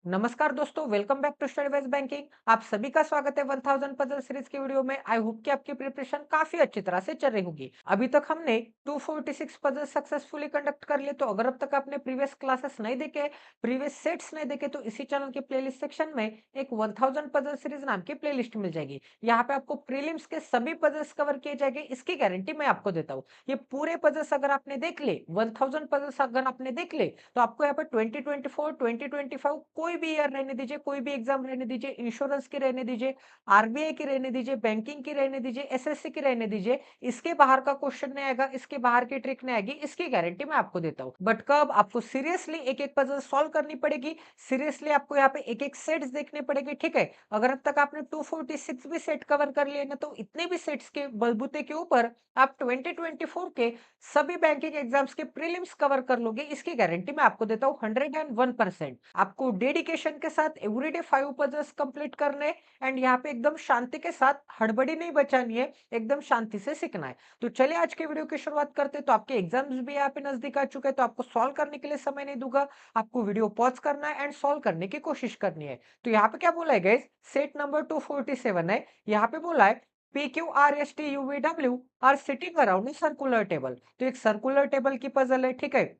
नमस्कार दोस्तों, welcome back to study wise banking. आप सभी का स्वागत है 1000 पजल सीरीज की वीडियो में। आई होप कि आपकी प्रिपरेशन काफी अच्छी तरह से चल रही होगी। अभी तक हमने 246 पजल सक्सेसफुली कंडक्ट कर लिए। तो अगर अब तक आपने प्रीवियस क्लासेस नहीं देखे, प्रीवियस सेट्स नहीं देखे, तो इसी चैनल के प्लेलिस्ट सेक्शन में एक 1000 पजल सीरीज नाम की प्लेलिस्ट मिल जाएगी। यहाँ पे आपको प्रीलिम्स के सभी पजल्स कवर किए जाएंगे, इसकी गारंटी मैं आपको देता हूँ। ये पूरे पजल्स अगर आपने देख ले, 1000 पजल्स अगर आपने देख ले, तो आपको यहाँ पे 2024 2025 कोई भी ईयर रहने दीजिए, कोई भी एग्जाम रहने दीजिए, इंश्योरेंस की रहने दीजिए, आरबीआई की रहने दीजिए, बैंकिंग की रहने दीजिए, एसएससी की रहने दीजिए, इसके बाहर का क्वेश्चन नहीं आएगा, इसके बाहर की ट्रिक नहीं आएगी, इसकी गारंटी मैं आपको देता हूं। बट कब आपको सीरियसली एक एक पजल सॉल्व करनी पड़ेगी, सीरियसली आपको यहाँ पे एक एक सेट्स देखने पड़ेगी। ठीक है, अगर अब तक आपने 246 भी सेट कवर कर लिए ना, तो इतने भी सेट्स के बलबूते के ऊपर आप 2024 के सभी बैंकिंग एग्जाम्स के प्रीलिम्स कवर कर लोगे, इसकी गारंटी मैं आपको देता हूँ 101%। आपको डेडिकेशन के साथ एवरीडे 5 पजल्स कंप्लीट करने, एंड यहाँ पे एकदम शांति के साथ, हड़बड़ी नहीं बचानी है, एकदम शांति से सीखना है। तो चलिए आज के वीडियो की शुरुआत करते हैं। तो आपके एग्जाम्स भी यहाँ पे नजदीक आ चुके हैं, तो आपको सॉल्व करने के लिए समय नहीं दूंगा। आपको वीडियो पॉज करना है एंड सॉल्व करने की कोशिश करनी है। तो यहाँ पे क्या बोला है गाइस, सेट नंबर 247 है। यहाँ पे बोला है P Q R S T U V W R sitting around a circular table. तो एक सर्कुलर टेबल की पजल है, ठीक है,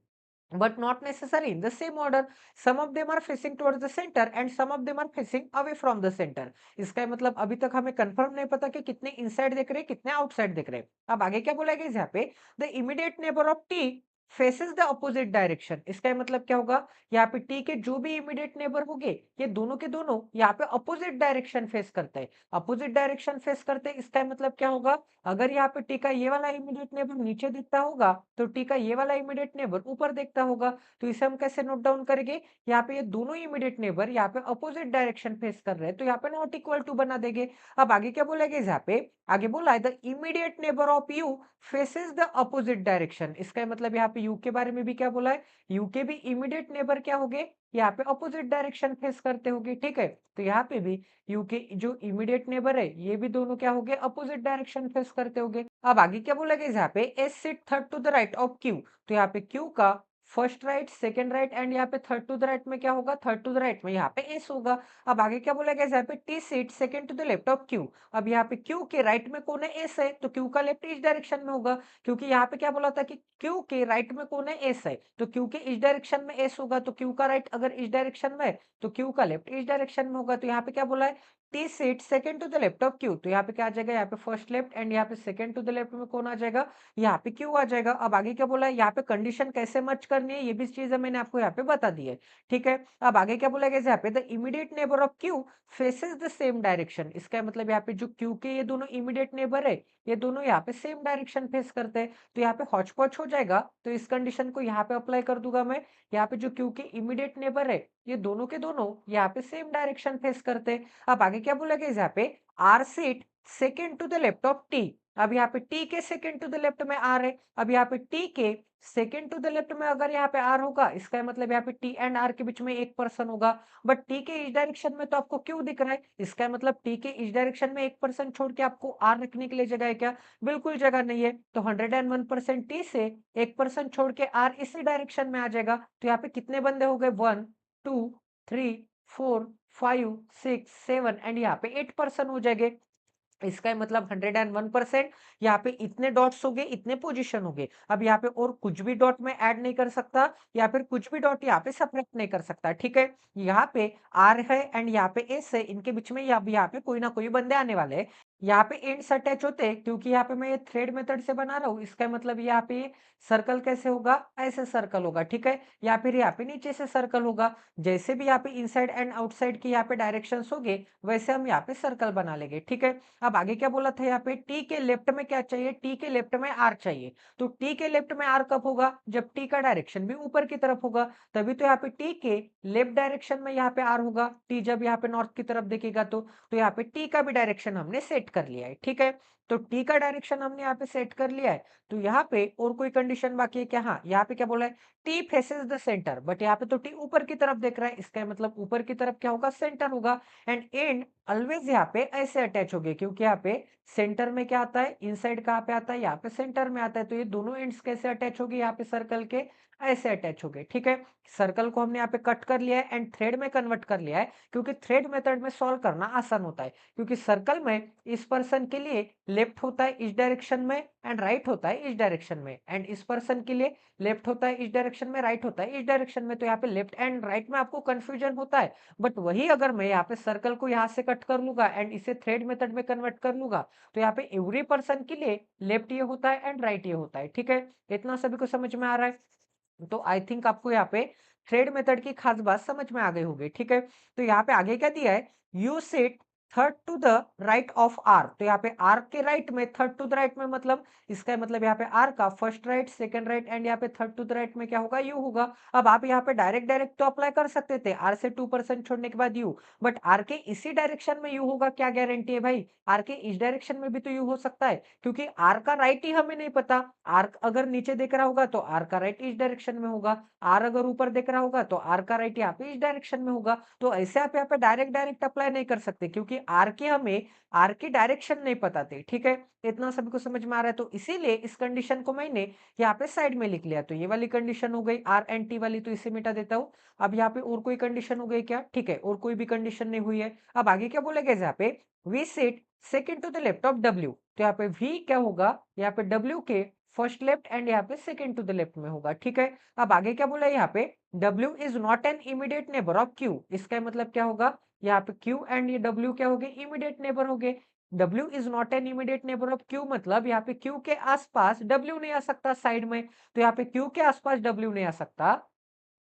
but not necessarily in the same order. Some of them are facing towards the center and some of them are facing away from the center. इसका मतलब अभी तक हमें कंफर्म नहीं पता कि कितने इनसाइड देख रहे हैं, कितने आउटसाइड देख रहे हैं। अब आगे क्या बोला गया यहाँ पे, the immediate neighbour of T faces the opposite direction. इसका मतलब क्या होगा, यहाँ पे टी के जो भी इमीडिएट नेबर होंगे, ये दोनों के दोनों यहाँ पे अपोजिट डायरेक्शन फेस करते हैं। अपोजिट डायरेक्शन फेस करते हैं, इसका मतलब क्या होगा, अगर यहाँ पे टी का ये वाला इमीडिएट नेबर नीचे दिखता होगा, तो टी का ये वाला इमीडिएट नेबर ऊपर देखता होगा। तो इसे हम कैसे नोट डाउन करेंगे, यहाँ पे ये दोनों इमीडिएट नेबर यहाँ पे अपोजिट डायरेक्शन फेस कर रहे हैं, तो यहाँ पे नॉट इक्वल टू बना देंगे। अब आगे क्या बोलेगा यहाँ पे, आगे बोला है the immediate neighbour of you faces the opposite direction. इसका मतलब यहाँ पे यू के बारे में भी क्या बोला है, यू के भी इमीडिएट नेबर क्या होंगे, यहाँ पे अपोजिट डायरेक्शन फेस करते होंगे। ठीक है, तो यहाँ पे भी यू के जो इमीडिएट नेबर है, ये भी दोनों क्या होंगे, अपोजिट डायरेक्शन फेस करते होंगे। अब आगे क्या बोला गया यहाँ पे, S sit third to the right of Q. तो यहाँ पे क्यू का first right, second right, and यहाँ पे थर्ड टू द राइट में क्या होगा, थर्ड टू द राइट में यहाँ पे एस होगा। अब आगे क्या बोला गया यहाँ पे, T seat second to the left of Q. अब यहाँ पे क्यू के राइट में कौन है, एस है, तो क्यू का लेफ्ट इस डायरेक्शन में होगा। क्योंकि यहाँ पे क्या बोला था कि क्यू के राइट में कौन है, एस है, तो क्यू के इस डायरेक्शन में एस होगा। तो क्यू का राइट अगर इस डायरेक्शन में है, तो क्यू का लेफ्ट इस डायरेक्शन में होगा। तो यहाँ पे क्या बोला है, T seat second to the left of Q. तो यहाँ पे क्या आ जाएगा, यहाँ पे फर्स्ट लेफ्ट, एंड यहाँ पे सेकंड टू द लेफ्ट में कौन आ जाएगा, यहाँ पे क्यू आ जाएगा। अब आगे क्या बोला है, यहाँ पे कंडीशन कैसे मैच करनी है, ये भी चीज मैंने आपको यहाँ पे बता दी है। ठीक है, अब आगे क्या बोला गया यहाँ पे, the immediate neighbour of Q faces the same direction. इसका मतलब यहाँ पे जो क्यू के ये दोनों इमीडिएट नेबर है, ये दोनों यहाँ पे सेम डायरेक्शन फेस करते हैं। तो यहाँ पे हॉच पॉच हो जाएगा, तो इस कंडीशन को यहाँ पे अप्लाई कर दूंगा मैं। यहाँ पे जो क्यू के इमीडिएट नेबर है, ये दोनों के दोनों यहाँ पे सेम डायरेक्शन फेस करते हैं। अब आगे क्या बोला गया यहाँ पे, R seat second to the left of T. अब यहाँ पे टी के सेकेंड टू द लेफ्ट में आर है। अब यहाँ पे टी के सेकेंड टू द लेफ्ट में अगर यहाँ पे आर होगा, इसका मतलब यहाँ पे टी एंड आर के बीच में एक पर्सन होगा। बट टी के इस डायरेक्शन में तो आपको क्यों दिख रहा है, इसका मतलब टी के इस डायरेक्शन में एक पर्सन छोड़ के आपको आर रखने के लिए जगह है क्या, बिल्कुल जगह नहीं है। तो 101% टी से एक पर्सन छोड़ के आर इसी डायरेक्शन में आ जाएगा। तो यहाँ पे कितने बंदे हो गए, 1 2 3 4 5 6 7 एंड यहाँ पे 8 पर्सन हो जाएंगे। इसका मतलब 101% यहाँ पे इतने डॉट्स हो गए, इतने पोजीशन हो गए। अब यहाँ पे और कुछ भी डॉट में ऐड नहीं कर सकता, या फिर कुछ भी डॉट यहाँ पे सब्ट्रैक्ट नहीं कर सकता। ठीक है, यहाँ पे आर है एंड यहाँ पे एस है, इनके बीच में यहाँ पे कोई ना कोई बंदे आने वाले हैं। यहाँ पे एंड्स अटैच होते हैं, क्योंकि यहाँ पे मैं ये थ्रेड मेथड से बना रहा हूँ। इसका मतलब यहाँ पे सर्कल कैसे होगा, ऐसे सर्कल होगा। ठीक है, या फिर यहाँ पे नीचे से सर्कल होगा। जैसे भी यहाँ पे इनसाइड एंड आउटसाइड की यहाँ पे डायरेक्शंस होंगे, वैसे हम यहाँ पे सर्कल बना लेंगे। ठीक है, अब आगे क्या बोला था यहाँ पे, टी के लेफ्ट में क्या चाहिए, टी के लेफ्ट में आर चाहिए। तो टी के लेफ्ट में आर कब होगा, जब टी का डायरेक्शन भी ऊपर की तरफ होगा, तभी तो यहाँ पे टी के लेफ्ट डायरेक्शन में यहाँ पे आर होगा। टी जब यहाँ पे नॉर्थ की तरफ देखेगा, तो यहाँ पे टी का भी डायरेक्शन हमने सेट कर लिया है। ठीक है, तो टी का डायरेक्शन हमने यहाँ पे सेट कर लिया है। तो यहाँ पे और कोई कंडीशन बाकी है क्या, हाँ, यहाँ पे क्या बोला है, T faces the centre. But यहाँ पे तो टी ऊपर की तरफ देख रहा है, इसका मतलब ऊपर की तरफ क्या होगा, सेंटर होगा। एंड एंड ऑलवेज यहाँ पे ऐसे अटैच हो गए, क्योंकि यहाँ पे सेंटर में क्या आता है, इनसाइड कहाँ पे आता है, यहाँ पे सेंटर में आता है। तो ये दोनों एंड्स कैसे अटैच हो गए यहाँ पे सर्कल के, ऐसे अटैच हो गए। ठीक है, सर्कल को हमने यहाँ पे कट कर लिया है एंड थ्रेड में कन्वर्ट कर लिया है, क्योंकि थ्रेड मेथड में सॉल्व करना आसान होता है। क्योंकि सर्कल में इस पर्सन के लिए लेफ्ट होता है इस डायरेक्शन में एंड राइट होता है इस डायरेक्शन में, एंड इस पर्सन के लिए लेफ्ट होता है इस डायरेक्शन में, राइट होता है इस डायरेक्शन में। तो यहाँ पे लेफ्ट एंड राइट में आपको कंफ्यूजन होता है। बट वही अगर मैं यहाँ पे सर्कल को यहाँ से कट कर लूंगा एंड इसे थ्रेड मेथड में कन्वर्ट कर लूंगा, तो यहाँ पे एवरी पर्सन के लिए लेफ्ट ये होता है एंड राइट ये होता है। ठीक है, इतना सभी को समझ में आ रहा है? तो आई थिंक आपको यहाँ पे थ्रेड मेथड की खास बात समझ में आ गई होगी। ठीक है, तो यहाँ पे आगे क्या दिया है, U sit third to the right of R. तो यहाँ पे आर के राइट में, थर्ड टू द राइट में मतलब इसका मतलब यहाँ पे आर का first right, second right and यहाँ पे थर्ड टू द राइट में क्या होगा, यू होगा। अब आप यहाँ पे डायरेक्ट डायरेक्ट तो अप्लाई कर सकते थे, आर से 2% छोड़ने के बाद यू, बट आर के इसी डायरेक्शन में यू होगा, क्या गारंटी है भाई? आर के इस डायरेक्शन में भी तो यू हो सकता है, क्योंकि आर का राइट ही हमें नहीं पता। आर अगर नीचे देख रहा होगा तो आर का राइट इस डायरेक्शन में होगा, आर अगर ऊपर देख रहा होगा तो आर का राइट यहाँ पे इस डायरेक्शन में होगा। तो ऐसे आप यहाँ पे डायरेक्ट डायरेक्ट अप्लाई नहीं कर सकते, क्योंकि आर की डायरेक्शन नहीं पता थी। ठीक है, इतना सभी को समझ में आ रहा है? तो इसीलिए इस कंडीशन को मैंने यहाँ पे साइड में लिख लिया। तो ये वाली कंडीशन हो गई आर एंड टी वाली, तो इसे मिटा देता हूँ। अब यहाँ पे और कोई कंडीशन हो गई क्या? ठीक है, और कोई भी कंडीशन नहीं हुई है। अब आगे क्या बोलेगा यहाँ पे, V sit second to the left of W. तो यहाँ पे वी क्या होगा, यहाँ पे डब्ल्यू के फर्स्ट लेफ्ट एंड यहाँ पे सेकेंड टू द लेफ्ट में होगा। ठीक है, अब आगे क्या बोला है यहाँ पे, W is not an immediate neighbour of Q। इसका मतलब क्या होगा, यहाँ पे Q एंड ये W क्या हो गए, इमीडिएट नेबर हो गए। W is not an immediate neighbour of Q मतलब यहाँ पे Q के आसपास W नहीं आ सकता साइड में। तो यहाँ पे Q के आसपास W नहीं आ सकता,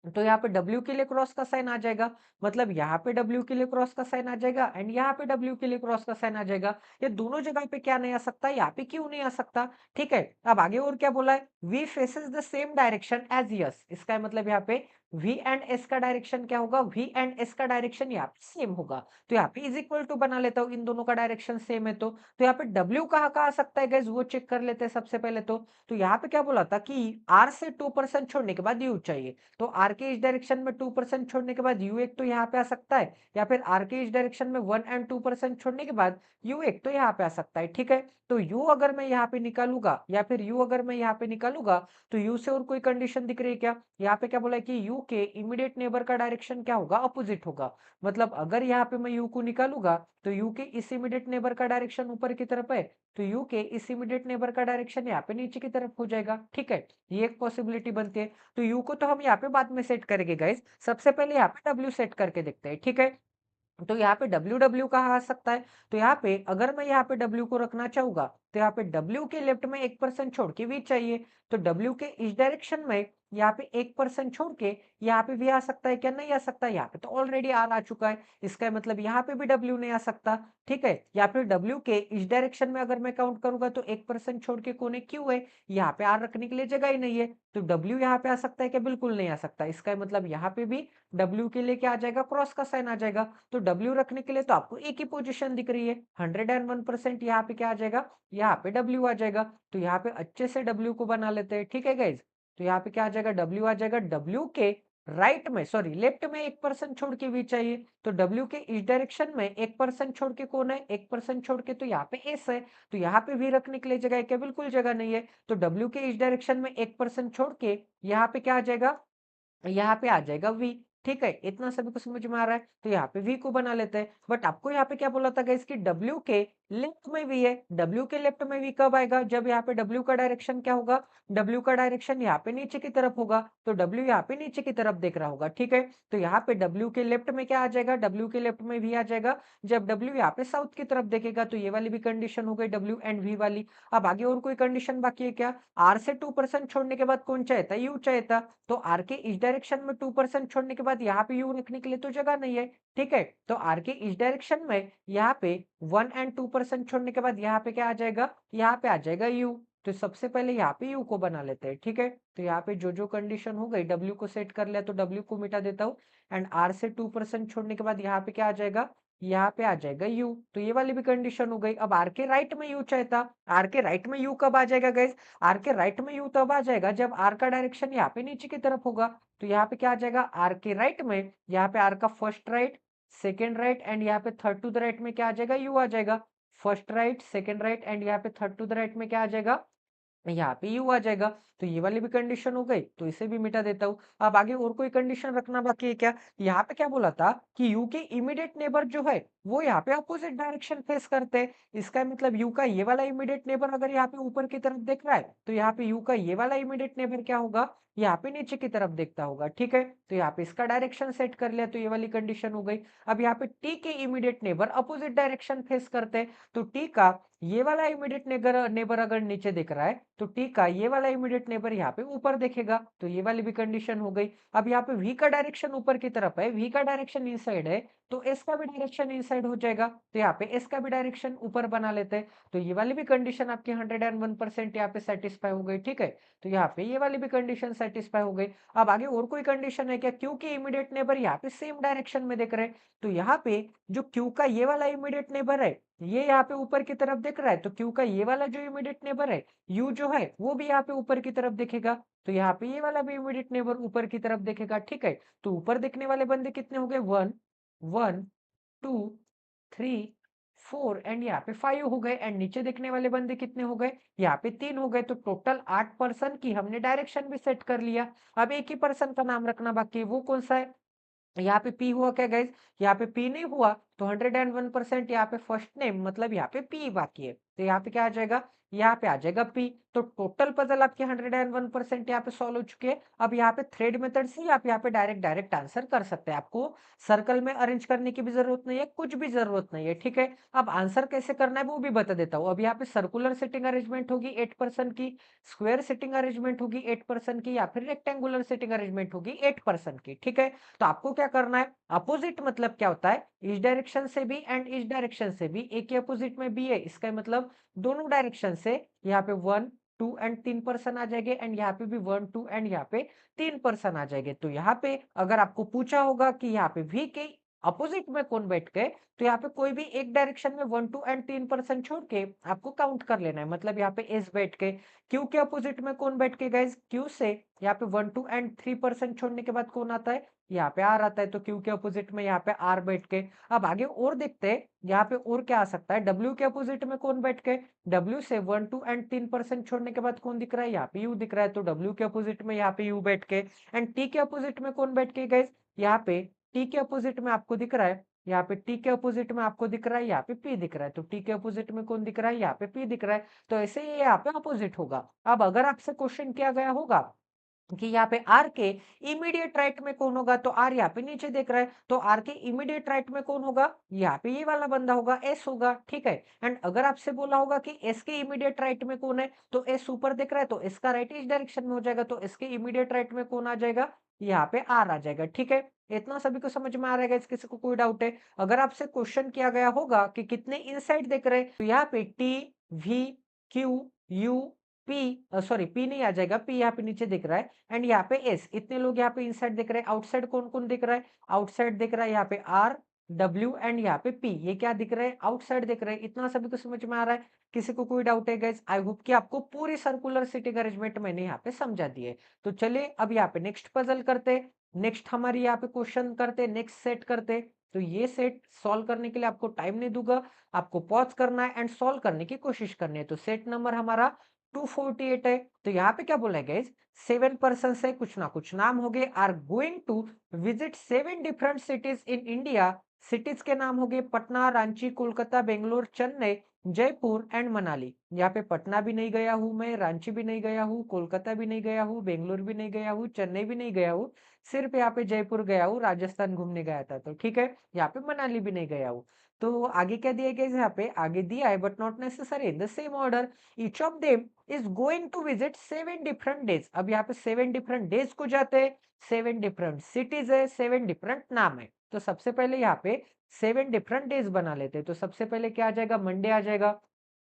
तो यहाँ पे W के लिए क्रॉस का साइन आ जाएगा। मतलब यहाँ पे W के लिए क्रॉस का साइन आ जाएगा एंड यहाँ पे W के लिए क्रॉस का साइन आ जाएगा। ये दोनों जगह पे क्या नहीं आ सकता, यहाँ पे क्यों नहीं आ सकता? ठीक है, अब आगे और क्या बोला है, V faces the same direction as S. इसका मतलब यहाँ पे V एंड S का डायरेक्शन क्या होगा, V एंड S का डायरेक्शन यहाँ पे सेम होगा। तो यहाँ पे इज इक्वल टू बना लेता हूँ, इन दोनों का डायरेक्शन सेम है। तो यहाँ पे W कहाँ कहाँ आ सकता है गाइस, वो चेक कर लेते हैं सबसे पहले। तो यहाँ पे क्या बोला था कि R से 2% छोड़ने के बाद U चाहिए। तो आर के इस डायरेक्शन में 2% छोड़ने के बाद यू एक तो यहाँ पे आ सकता है, या फिर आर के इस डायरेक्शन में 1 एंड 2% छोड़ने के बाद यू एक तो यहाँ पे आ सकता है। ठीक है, तो यू अगर मैं यहाँ पे निकालूंगा या फिर यू अगर मैं यहाँ पे निकालूंगा, तो यू से और कोई कंडीशन दिख रही है क्या? यहाँ पे क्या बोला है कि यू के इमीडिएट नेबर का डायरेक्शन क्या होगा, अपोजिट होगा। मतलब अगर यहाँ पे मैं यू को निकालूंगा, तो यू के इस इमीडिएट नेबर का डायरेक्शन ऊपर की तरफ है, तो यू के इस इमीडिएट नेबर का डायरेक्शन यहाँ पे नीचे की तरफ हो जाएगा। ठीक है, ये एक पॉसिबिलिटी बनती है। तो यू को तो हम यहाँ पे बाद में सेट करेंगे गाइस, सबसे पहले यहाँ पे डब्ल्यू सेट करके देखते हैं। ठीक है, तो यहाँ पे डब्ल्यू डब्ल्यू कहाँ आ सकता है, तो यहाँ पे अगर मैं यहाँ पे डब्ल्यू को रखना चाहूंगा, तो यहाँ पे डब्ल्यू के लेफ्ट में 1% छोड़ के वी चाहिए। तो डब्ल्यू के इस डायरेक्शन में यहाँ पे 1% छोड़ के यहाँ पे भी आ सकता है क्या, नहीं आ सकता? यहाँ पे तो ऑलरेडी आर आ चुका है, इसका मतलब यहाँ पे भी डब्ल्यू नहीं आ सकता। ठीक है, या फिर डब्ल्यू के इस डायरेक्शन में अगर मैं काउंट करूंगा, तो 1% छोड़ के कोने क्यू है, यहाँ पे आर रखने के लिए जगह ही नहीं है। तो डब्ल्यू यहाँ पे आ सकता है क्या, बिल्कुल नहीं आ सकता। इसका मतलब यहाँ पे भी डब्ल्यू के लिए क्या आ जाएगा, क्रॉस का साइन आ जाएगा। तो डब्ल्यू रखने के लिए तो आपको एक ही पोजीशन दिख रही है, 101%। यहाँ पे क्या आ जाएगा, यहाँ पे डब्ल्यू आ जाएगा। तो यहाँ पे अच्छे से डब्ल्यू को बना लेते हैं। ठीक है गाइज, तो यहाँ पे क्या आ जाएगा, डब्ल्यू आ जाएगा। डब्ल्यू के राइट में, सॉरी लेफ्ट में 1% छोड़ के वी चाहिए। तो डब्ल्यू के इस डायरेक्शन में 1% छोड़ के कौन है, 1% छोड़ के तो यहाँ पे एस है। तो यहाँ पे वी रखने के लिए जगह है क्या, बिल्कुल जगह नहीं है। तो डब्ल्यू के इस डायरेक्शन में 1% छोड़ के यहाँ पे क्या आ जाएगा, यहाँ पे आ जाएगा वी। ठीक है, इतना सभी को समझ में आ रहा है? तो यहाँ पे वी को बना लेते हैं। बट आपको यहाँ पे क्या बोला था गाइस कि डब्ल्यू के लेफ्ट में वी है। डब्ल्यू के लेफ्ट में वी कब आएगा, जब यहाँ पे डब्ल्यू का डायरेक्शन क्या होगा, डब्ल्यू का डायरेक्शन यहाँ पे नीचे की तरफ होगा। तो डब्ल्यू यहाँ पे नीचे की तरफ देख रहा होगा। ठीक है, तो यहाँ पे डब्ल्यू के लेफ्ट में क्या आ जाएगा, डब्ल्यू के लेफ्ट में वी आ जाएगा। जब डब्ल्यू यहाँ पे साउथ की तरफ देखेगा, तो ये वाली भी कंडीशन हो गई डब्ल्यू एंड वी वाली। अब आगे और कोई कंडीशन बाकी है क्या, आर से 2% छोड़ने के बाद कौन चाहिए था, यू चाहिए था। तो आर के इस डायरेक्शन में 2% छोड़ने के बाद यहाँ पे यू रखने के लिए तो जगह नहीं है। ठीक है, तो आर के इस डायरेक्शन में यहाँ पे 1 एंड 2% छोड़ने के बाद यहाँ पे क्या आ जाएगा, यहाँ पे आ जाएगा यू। तो सबसे पहले यहाँ पे यू को बना लेते हैं। ठीक है, तो यहाँ पे जो जो कंडीशन हो गई, डब्ल्यू को सेट कर लिया, तो डब्ल्यू को मिटा देता हूँ। एंड आर से 2% छोड़ने के बाद यहाँ पे क्या आ जाएगा, यहाँ पे आ जाएगा यू। तो ये वाली भी कंडीशन हो गई। अब आर के राइट में यू चाहता, आर के राइट में यू कब आ जाएगा गाइस, आर के राइट में यू तब आ जाएगा जब आर का डायरेक्शन यहाँ पे नीचे की तरफ होगा। तो यहाँ पे क्या आ जाएगा, आर के राइट में यहाँ पे आर का first right, second right and यहाँ पे थर्ड टू द राइट में क्या आ जाएगा, यू आ जाएगा। First right, second right and यहाँ पे थर्ड टू द राइट में क्या आ जाएगा, यहाँ पे यू आ जाएगा। तो ये वाली भी कंडीशन हो गई, तो इसे भी मिटा देता हूँ। अब आगे और कोई कंडीशन रखना बाकी है क्या? यहाँ पे क्या बोला था कि यू के इमीडिएट नेबर जो है वो यहाँ पे अपोजिट डायरेक्शन फेस करते हैं। इसका मतलब यू का ये वाला इमीडिएट नेबर अगर यहाँ पे ऊपर की तरफ देख रहा है, तो यहाँ पे यू का ये वाला इमीडिएट नेबर क्या होगा, यहाँ पे नीचे की तरफ देखता होगा। ठीक है, तो यहाँ पे इसका डायरेक्शन सेट कर लिया, तो ये वाली कंडीशन हो गई। अब यहाँ पे टी के immediate neighbour opposite direction face करते हैं, तो टी का ये वाला इमीडिएट नेबर अगर नीचे दिख रहा है, तो टी का ये वाला इमीडिएट नेबर यहाँ पे ऊपर दिखेगा, तो ये वाली भी कंडीशन हो गई। अब यहाँ पे वी का डायरेक्शन ऊपर की तरफ है, वी का डायरेक्शन इनसाइड है, तो एस का भी डायरेक्शन इनसाइड हो जाएगा, तो यहाँ पे एस का भी डायरेक्शन ऊपर बना लेते हैं। तो ये वाली भी कंडीशन आपकी 101% यहाँ पे सेटिस्फाई हो गई। ठीक है, तो यहाँ पे ये वाली भी कंडीशन सेटिस्फाई हो गई। अब आगे और कोई कंडीशन है क्या? क्यू के इमीडिएट नेबर यहाँ पे सेम डायरेक्शन में दिख रहे हैं, तो यहाँ पे जो क्यू का ये वाला इमीडिएट नेबर है, ये यहाँ पे ऊपर की तरफ दिख रहा है, तो क्यू का ये वाला जो इमीडिएट नेबर है यू जो है वो भी यहाँ पे ऊपर की तरफ दिखेगा, तो यहाँ पे ये वाला भी इमीडिएट नेबर ऊपर की तरफ दिखेगा। ठीक है, तो ऊपर दिखने वाले बंदे कितने हो गए, 1 1 2 3 4 एंड यहाँ पे 5 हो गए, एंड नीचे दिखने वाले बंदे कितने हो गए, यहाँ पे 3 हो गए। तो टोटल 8 पर्सन की हमने डायरेक्शन भी सेट कर लिया। अब एक ही पर्सन का नाम रखना बाकी है, वो कौन सा है? यहाँ पे पी हुआ क्या गाइज? यहाँ पे पी नहीं हुआ, तो 101% यहाँ पे फर्स्ट नेम मतलब यहाँ पे पी बाकी है, तो यहाँ पे क्या आ जाएगा, यहाँ पे आ जाएगा पी। तो टोटल पजल आपके 101% यहाँ पे सॉल्व हो चुके हैं। अब यहाँ पे थ्रेड मेथड से आप यहाँ पे डायरेक्ट आंसर कर सकते हैं, आपको सर्कल में अरेंज करने की भी जरूरत नहीं है, कुछ भी जरूरत नहीं है। ठीक है, अब आंसर कैसे करना है वो भी बता देता हूँ। अब यहाँ पे सर्कुलर सिटिंग अरेंजमेंट होगी 8% की, स्क्वायर सिटिंग अरेंजमेंट होगी 8% की, या फिर रेक्टेंगुलर सिटिंग अरेंजमेंट होगी 8% की। ठीक है, तो आपको क्या करना है, अपोजिट मतलब क्या होता है, इस डायरेक्शन से भी एंड इस डायरेक्शन से भी एक ही अपोजिट में भी है, इसका मतलब दोनों डायरेक्शन से यहाँ पे 1 2 एंड 3% आ जाएंगे, एंड यहाँ पे भी 1 2 एंड यहाँ पे 3% आ जाएंगे। तो यहाँ पे अगर आपको पूछा होगा कि यहाँ पे वी के अपोजिट में कौन बैठ गए, तो यहाँ पे कोई भी एक डायरेक्शन में 1 2 एंड 3% छोड़ के आपको काउंट कर लेना है। मतलब यहाँ पे एस बैठ के, क्यू के अपोजिट में कौन बैठ के गाइज, क्यू से यहाँ पे 1 2 एंड 3% छोड़ने के बाद कौन आता है, यहाँ पे आर आता है, तो क्यू के अपोजिट में यहाँ पे आर बैठ के। अब आगे और देखते हैं यहाँ पे और क्या आ सकता है, डब्ल्यू के अपोजिट में कौन बैठ के, डब्ल्यू से 1 2 एंड 3% छोड़ने के बाद कौन दिख रहा है, यहाँ पे यू दिख रहा है, तो डब्ल्यू के अपोजिट में यहाँ पे यू बैठ के। एंड टी के अपोजिट में कौन बैठ के गाइज, यहाँ पे टी के अपोजिट में आपको दिख रहा है, यहाँ पे टी के अपोजिट में आपको दिख रहा है, यहाँ पे पी दिख रहा है, तो टी के अपोजिट में कौन दिख रहा है, यहाँ पे पी दिख रहा है, तो ऐसे ये यहाँ पे अपोजिट होगा। अब अगर आपसे क्वेश्चन किया गया होगा कि यहाँ पे आर के इमीडिएट राइट में कौन होगा, तो आर यहाँ पे नीचे देख रहा है, तो आर के इमीडिएट राइट में कौन होगा, यहाँ पे ये वाला बंदा होगा, एस होगा। ठीक है, एंड अगर आपसे बोला होगा कि एस के इमीडिएट राइट में कौन है, तो एस ऊपर दिख रहा है, तो एस का राइट इस डायरेक्शन में हो जाएगा, तो एस के इमीडिएट राइट में कौन आ जाएगा, यहाँ पे आर आ जाएगा। ठीक है, इतना सभी को समझ में आ रहा है, किसी को कोई डाउट है? अगर आपसे क्वेश्चन किया गया होगा कि कितने इनसाइड देख रहे हैं, तो यहाँ पे T V Q U P, sorry P नहीं आ जाएगा, पी यहाँ पे नीचे दिख रहा है, एंड यहाँ पे एस, इतने लोग यहाँ पे इनसाइड दिख रहे हैं। आउटसाइड कौन कौन दिख रहा है, आउटसाइड दिख रहा है यहाँ पे आर डब्ल्यू एंड यहाँ पे पी, ये क्या दिख रहे हैं, आउटसाइड दिख रहे हैं। इतना सभी को समझ में आ रहा है? किसी को कोई डाउट है गाइस? आई होप कि आपको पूरी सर्कुलर सिटिंग अरेंजमेंट मैंने यहाँ पे समझा दी है। तो चलिए अब यहाँ पे नेक्स्ट पजल करते, नेक्स्ट हमारी यहाँ पे क्वेश्चन करते, नेक्स्ट सेट करते। तो ये सेट सॉल्व करने के लिए आपको टाइम नहीं दूंगा, आपको पॉज करना है एंड सॉल्व करने की कोशिश करनी है। तो सेट नंबर हमारा 248 है। तो यहाँ पे क्या बोला है गाइज, 7 पर्सन से कुछ ना कुछ नाम हो गए, are going to visit 7 different cities in India. Cities के नाम हो गए पटना, रांची, कोलकाता, बेंगलोर, चेन्नई, जयपुर एंड मनाली। यहाँ पे पटना भी नहीं गया हूं मैं, रांची भी नहीं गया हूँ, कोलकाता भी नहीं गया हूँ, बेंगलोर भी नहीं गया हूँ, चेन्नई भी नहीं गया हूँ, सिर्फ यहाँ पे जयपुर गया हूँ, राजस्थान घूमने गया था। तो ठीक है, यहाँ पे मनाली भी नहीं गया हूँ। तो आगे क्या दिया गया, यहाँ पे आगे दिया है but not necessary in the same order. Each of them is going to visit 7 different days. अब यहाँ पे 7 डिफरेंट डेज को जाते हैं, 7 डिफरेंट सिटीज है, 7 डिफरेंट नाम है। तो सबसे पहले यहाँ पे 7 डिफरेंट डेज बना लेते हैं। तो सबसे पहले क्या आ जाएगा, मंडे आ जाएगा,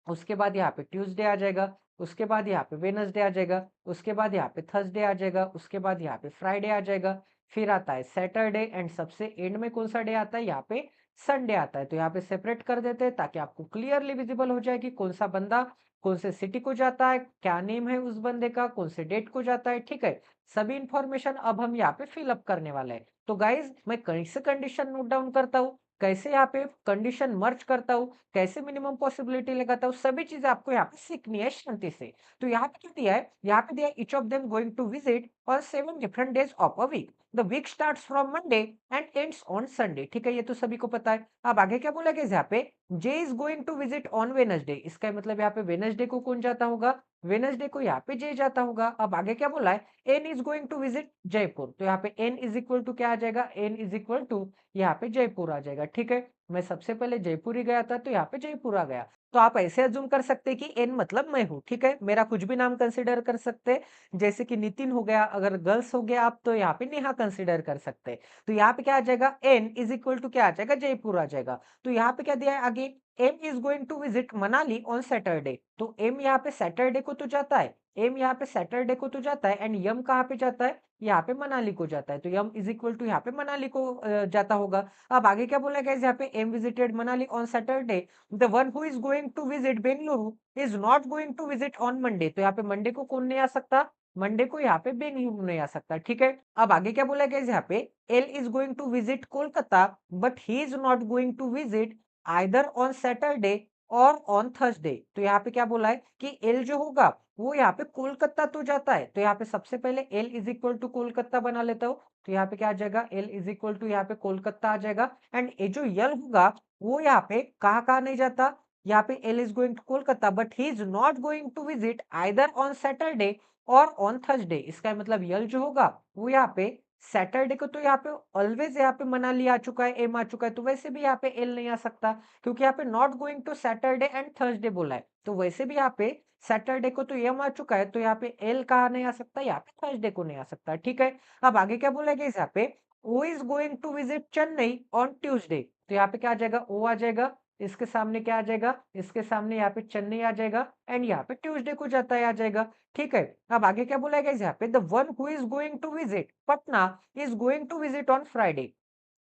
उसके बाद यहाँ पे ट्यूसडे आ जाएगा, उसके बाद यहाँ पे वेनसडे आ जाएगा, उसके बाद यहाँ पे थर्सडे आ जाएगा, उसके बाद यहाँ पे फ्राइडे आ जाएगा, फिर आता है सैटरडे, एंड सबसे एंड में कौन सा डे आता है, यहाँ पे संडे आता है। तो यहाँ पे सेपरेट कर देते हैं ताकि आपको क्लियरली विजिबल हो जाए कि कौन सा बंदा कौन से सिटी को जाता है, क्या नेम है उस बंदे का, कौन से डेट को जाता है। ठीक है, सभी इंफॉर्मेशन अब हम यहाँ पे फिलअप करने वाले हैं। तो गाइज मैं कैसे कंडीशन नोट डाउन करता हूँ, कैसे यहाँ पे कंडीशन मर्ज करता हूँ, कैसे मिनिमम पॉसिबिलिटी लगाता हूँ, सभी चीजें आपको यहाँ पे सीखनी है शांति से। तो यहाँ पे क्या दिया है, यहाँ पे दिया है each of them going to visit on 7 different days of a week. The week starts from Monday and ends on Sunday. ठीक है, ये तो सभी को पता है। अब आगे क्या बोला गया यहाँ पे, J is going to visit on Wednesday. इसका मतलब यहाँ पे वेनसडे को कौन जाता होगा, वेनसडे को यहाँ पे जे जाता होगा। अब आगे क्या बोला है, N is going to visit Jaipur. तो यहाँ पे एन इज इक्वल टू क्या आ जाएगा, एन इज इक्वल टू यहाँ पे जयपुर आ जाएगा। ठीक है, मैं सबसे पहले जयपुर ही गया था तो यहाँ पे जयपुर आ गया। तो आप ऐसे अज्यूम कर सकते हैं कि एन मतलब मैं हूँ। ठीक है, मेरा कुछ भी नाम कंसिडर कर सकते हैं, जैसे कि नितिन हो गया, अगर गर्ल्स हो गया आप तो यहाँ पे नेहा कंसिडर कर सकते हैं। तो यहाँ पे क्या आ जाएगा, एन इज इक्वल टू क्या आ जाएगा, जयपुर आ जाएगा। तो यहाँ पे क्या दिया है आगे, M is going to visit Manali on Saturday. तो एम यहाँ पे सैटरडे को तो जाता है, एम यहाँ पे सैटरडे को तो जाता है, एंड यम कहाँ पे जाता है, यहाँ पे मनाली को जाता है। तो यम इज इक्वल टू यहाँ पे मनाली को जाता होगा। अब आगे क्या बोला गया यहाँ पे, M visited Manali on Saturday, the one who is going to visit Bengaluru is not going to visit on Monday. तो यहाँ पे मंडे को कौन नहीं आ सकता, मंडे को यहाँ पे बेंगलुरु नहीं आ सकता। ठीक है, अब आगे क्या बोला गया यहाँ पे, L is going to visit Kolkata but he is not going to visit either on Saturday और ऑन थर्सडे। तो यहाँ पे क्या बोला है कि एल जो होगा वो यहाँ पे कोलकाता तो जाता है। तो यहाँ पे सबसे पहले L is equal to Kolkata बना लेता हूँ। तो यहाँ पे क्या आ जाएगा, एल इज इक्वल टू यहाँ पे कोलकाता आ जाएगा। एंड ये जो यल होगा वो यहाँ पे कहाँ नहीं जाता, यहाँ पे L is going to Kolkata but he is not going to visit either on Saturday और ऑन थर्सडे। इसका मतलब यल जो होगा वो यहाँ पे सैटरडे को तो यहाँ पे ऑलवेज यहाँ पे मनाली आ चुका है, एम आ चुका है, तो वैसे भी यहाँ पे एल नहीं आ सकता, क्योंकि यहाँ पे not going to Saturday and Thursday बोला है। तो वैसे भी यहाँ पे सैटरडे को तो एम आ चुका है, तो यहाँ पे एल कहाँ नहीं आ सकता, यहाँ पे थर्सडे को नहीं आ सकता। ठीक है, अब आगे क्या बोलेगा इस यहाँ पे, O is going to visit Chennai on Tuesday. तो यहाँ पे क्या आ जाएगा, ओ आ जाएगा, इसके सामने क्या आ जाएगा, इसके सामने यहाँ पे चेन्नई आ जाएगा, एंड यहाँ पे ट्यूसडे को जाता है आ जाएगा। ठीक है, अब आगे क्या बोला गया यहाँ पे, the one who is going to visit Patna is going to visit on Friday.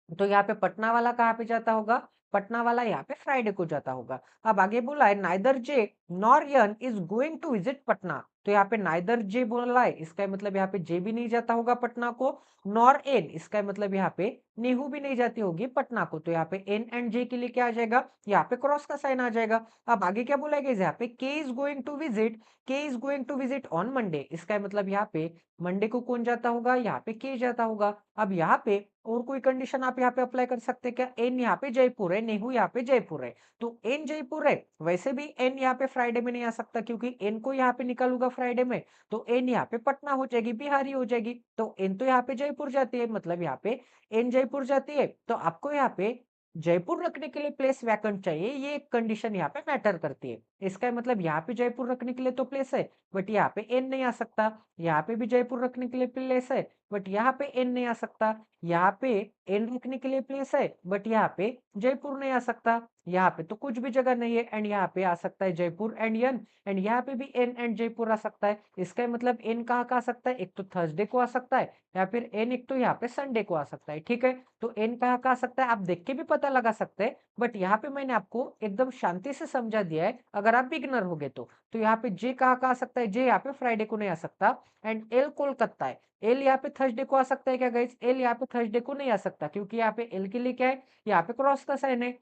तो यहाँ पे पटना वाला कहाँ पे जाता होगा, पटना वाला यहाँ पे फ्राइडे को जाता होगा। अब आगे बोला है neither J nor N is going to visit Patna. तो यहाँ पे नाइदर जे बोला है, इसका मतलब यहाँ पे जे भी नहीं जाता होगा पटना को, नॉर एन, इसका मतलब यहाँ पे नेहू भी नहीं जाती होगी पटना को। तो यहाँ पे एन एंड जे के लिए क्या आ जाएगा, यहाँ पे क्रॉस का साइन आ जाएगा। अब आगे क्या बोला गया यहाँ पे, K is going to visit, K is going to visit on Monday. इसका मतलब यहाँ पे मंडे को कौन जाता होगा, यहाँ पे के जाता होगा। अब यहाँ पे और कोई कंडीशन आप यहाँ पे अप्लाई कर सकते हैं क्या, एन यहाँ पे जयपुर है, नेहू यहाँ पे जयपुर है, तो एन जयपुर है। वैसे भी एन यहाँ पे फ्राइडे में नहीं आ सकता, क्योंकि एन को यहाँ पे निकालूंगा फ्राइडे में तो एन यहाँ पे पटना हो जाएगी, बिहारी हो जाएगी। तो एन तो यहाँ पे जयपुर जाती है, मतलब यहाँ पे एन जयपुर जाती है, तो आपको यहाँ पे जयपुर रखने के लिए प्लेस वैकेंट चाहिए, ये एक कंडीशन यहाँ पे मैटर करती है। इसका मतलब यहाँ पे जयपुर रखने के लिए तो प्लेस है, बट यहाँ पे एन नहीं आ सकता। यहाँ पे भी जयपुर रखने के लिए प्लेस है, बट यहाँ पे एन नहीं आ सकता। यहाँ पे एन रखने के लिए प्लेस है, बट यहाँ पे जयपुर नहीं आ सकता। यहाँ पे तो कुछ भी जगह नहीं है, एंड यहाँ पे आ सकता है जयपुर एंड यन, एंड यहाँ पे भी एन एंड जयपुर आ सकता है। इसका मतलब एन कहाँ का आ सकता है, एक तो थर्सडे को आ सकता है, या फिर एन एक तो यहाँ पे संडे को आ सकता है। ठीक है, तो एन कहाँ का आ सकता है आप देख के भी पता लगा सकते हैं, बट यहाँ पे मैंने आपको एकदम शांति से समझा दिया है, अगर आप बिगनर हो गए तो यहाँ पे जे कहाँ का आ सकता है, जे यहाँ पे फ्राइडे को नहीं आ सकता, एंड एल कोलकाता है। एल यहाँ पे थर्सडे को आ सकता है क्या गाइस, एल यहाँ पे थर्सडे को नहीं आ सकता, क्योंकि यहाँ पे एल के लिए क्या है, यहाँ पे क्रॉस का साइन है।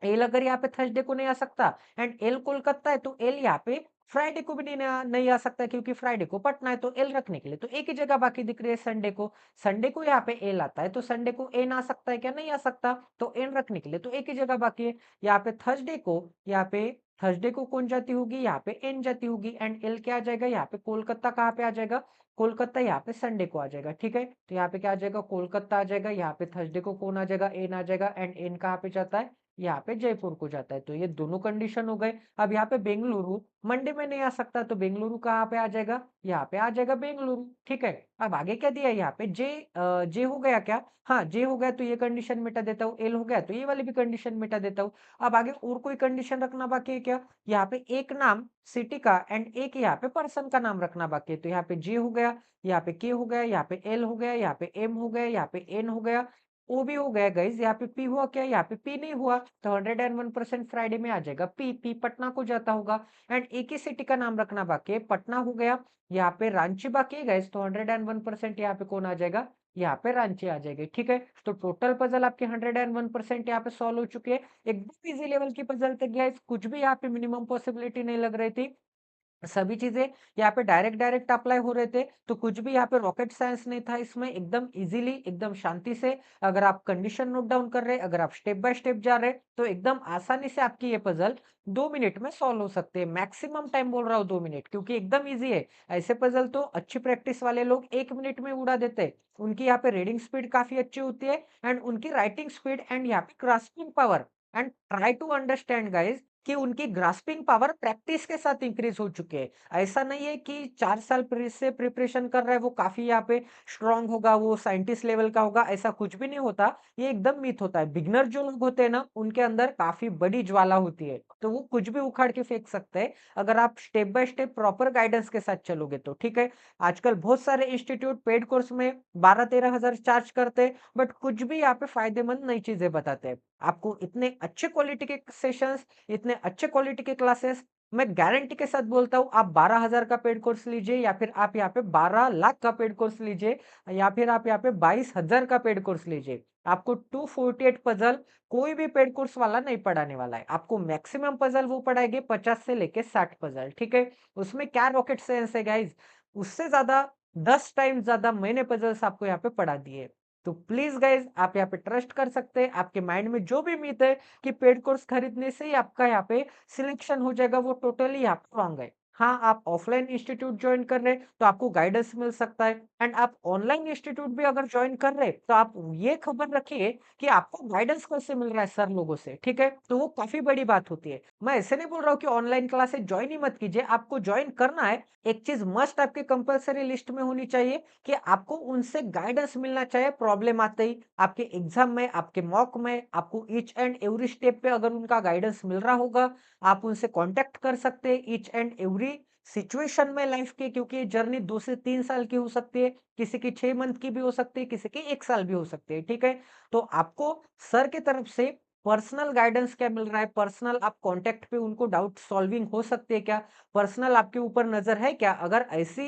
एल अगर यहाँ पे थर्सडे को नहीं आ सकता एंड एल कोलकाता है, तो एल यहाँ पे फ्राइडे को भी नहीं आ सकता, क्योंकि फ्राइडे को पटना है। तो एल रखने के लिए तो एक ही जगह बाकी दिख रही है संडे को, संडे को यहाँ पे एल आता है, तो संडे को एन आ सकता है क्या, नहीं आ सकता। तो एन रखने के लिए तो एक ही जगह बाकी है। यहाँ पे थर्सडे को, यहाँ पे थर्सडे को कौन जाती होगी, यहाँ पे एन जाती होगी, एंड एल क्या आ जाएगा, यहाँ पे कोलकाता कहाँ पे आ जाएगा, कोलकाता यहाँ पे संडे को आ जाएगा। ठीक है, तो यहाँ पे क्या आ जाएगा, कोलकाता आ जाएगा, यहाँ पे थर्सडे को कौन आ जाएगा, एन आ जाएगा, एंड एन कहाँ पे जाता है, यहाँ पे जयपुर को जाता है। तो ये दोनों कंडीशन हो गए। अब यहाँ पे बेंगलुरु मंडे में नहीं आ सकता, तो बेंगलुरु कहाँ पे आ जाएगा, यहाँ पे आ जाएगा बेंगलुरु। ठीक है, अब आगे क्या दिया है यहाँ पे, जे हो गया क्या, हाँ जे हो गया, तो ये कंडीशन मिटा देता हूँ, एल हो गया तो ये वाली भी कंडीशन मिटा देता हूँ। अब आगे और कोई कंडीशन रखना बाकी है क्या, यहाँ पे एक नाम सिटी का एंड एक यहाँ पे पर्सन का नाम रखना बाकी है। तो यहाँ पे जे हो गया, यहाँ पे के हो गया, यहाँ पे एल हो गया, यहाँ पे एम हो गया, यहाँ पे एन हो गया, ओ भी हो गया गाइज। यहाँ पे पी हुआ क्या, यहाँ पे पी नहीं हुआ, तो 101% फ्राइडे में आ जाएगा पी, पी पटना को जाता होगा। एंड एक ही सिटी का नाम रखना बाकी है, पटना हो गया, यहाँ पे रांची बाकी है गाइज, तो 101% यहाँ पे कौन आ जाएगा, यहाँ पे रांची आ जाएगी, ठीक है। तो टोटल पजल आपकी 101% यहाँ पे सॉल्व हो चुकी है। एकदम इजी लेवल की पजल थी गाइस, कुछ भी यहाँ पे मिनिमम पॉसिबिलिटी नहीं लग रही थी। सभी चीजें यहाँ पे डायरेक्ट डायरेक्ट अप्लाई हो रहे थे, तो कुछ भी यहाँ पे रॉकेट साइंस नहीं था इसमें। एकदम इजीली, एकदम शांति से अगर आप कंडीशन नोट डाउन कर रहे हैं, अगर आप स्टेप बाय स्टेप जा रहे हैं, तो एकदम आसानी से आपकी ये पजल 2 मिनट में सॉल्व हो सकते हैं। मैक्सिमम टाइम बोल रहा हूँ 2 मिनट, क्योंकि एकदम ईजी है। ऐसे पजल तो अच्छी प्रैक्टिस वाले लोग 1 मिनट में उड़ा देते हैं। उनकी यहाँ पे रीडिंग स्पीड काफी अच्छी होती है, एंड उनकी राइटिंग स्पीड, एंड यहाँ पे grasping power. And try to understand guys कि उनकी ग्रास्पिंग पावर प्रैक्टिस के साथ इंक्रीज हो चुकी है। ऐसा नहीं है कि 4 साल से प्रिपरेशन कर रहा है वो काफ़ी यहाँ पे स्ट्रॉन्ग होगा, वो साइंटिस्ट लेवल का होगा, ऐसा कुछ भी नहीं होता। ये एकदम मिथ होता है। बिगिनर जो लोग होते हैं ना, उनके अंदर काफ़ी बड़ी ज्वाला होती है, तो वो कुछ भी उखाड़ के फेंक सकते हैं, अगर आप step by step proper guidance के साथ चलोगे तो, ठीक है। आजकल बहुत सारे इंस्टीट्यूट पेड कोर्स में 12-13 हज़ार चार्ज करते हैं, बट कुछ भी यहाँ पे फ़ायदेमंद नई चीज़ें बताते हैं। आपको इतने अच्छे क्वालिटी के सेशंस, इतने अच्छे क्वालिटी के क्लासेस, मैं गारंटी के साथ बोलता हूँ, आप 12,000 का पेड कोर्स लीजिए, या फिर आप यहाँ पे 12 लाख का पेड कोर्स लीजिए, या फिर आप यहाँ पे 22,000 का पेड कोर्स लीजिए। आपको 248 पजल कोई भी पेड कोर्स वाला नहीं पढ़ाने वाला है। आपको मैक्सिमम पजल वो पढ़ाएंगे 50 से लेके 60 पजल, ठीक है। उसमें क्या रॉकेट साइंस है गाइज, उससे ज्यादा 10 टाइम ज्यादा मैंने पजल्स आपको यहाँ पे पढ़ा दिए। तो प्लीज गाइज, आप यहाँ पे ट्रस्ट कर सकते हैं। आपके माइंड में जो भी मिथ है कि पेड कोर्स खरीदने से ही आपका यहाँ पे सिलेक्शन हो जाएगा, वो टोटली यहाँ पे रॉन्ग है। हाँ, आप ऑफलाइन इंस्टीट्यूट ज्वाइन कर रहे हैं तो आपको गाइडेंस मिल सकता है, एंड आप ऑनलाइन इंस्टीट्यूट भी अगर ज्वाइन कर रहे हैं तो आप ये खबर रखिए कि आपको गाइडेंस कैसे मिल रहा है सर लोगों से, ठीक है। तो वो काफी बड़ी बात होती है। मैं ऐसे नहीं बोल रहा हूँ कि ऑनलाइन क्लासेस ज्वाइन ही मत कीजिए, आपको ज्वाइन करना है। एक चीज मस्ट आपके कंपलसरी लिस्ट में होनी चाहिए कि आपको उनसे गाइडेंस मिलना चाहिए प्रॉब्लम आते ही। आपके एग्जाम में, आपके मॉक में, आपको ईच एंड एवरी स्टेप पे अगर उनका गाइडेंस मिल रहा होगा, आप उनसे कांटेक्ट कर सकते हैं ईच एंड एवरी सिचुएशन में लाइफ के, क्योंकि ये जर्नी 2 से 3 साल की हो सकती है, किसी की 6 मंथ की भी हो सकती है, किसी की 1 साल भी हो सकती है, ठीक है। तो आपको सर की तरफ से पर्सनल गाइडेंस क्या मिल रहा है, पर्सनल आप कांटेक्ट पे उनको डाउट सॉल्विंग हो सकती है क्या, पर्सनल आपके ऊपर नजर है क्या, अगर ऐसी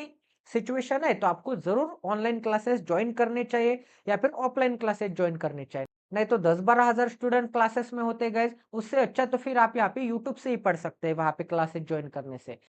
सिचुएशन है तो आपको जरूर ऑनलाइन क्लासेस ज्वाइन करने चाहिए, या फिर ऑफलाइन क्लासेस ज्वाइन करने चाहिए। नहीं तो 10-12 हजार स्टूडेंट क्लासेस में होते गए, उससे अच्छा तो फिर आप यहाँ पे यूट्यूब से ही पढ़ सकते हैं, वहां पे क्लासेस ज्वाइन करने से।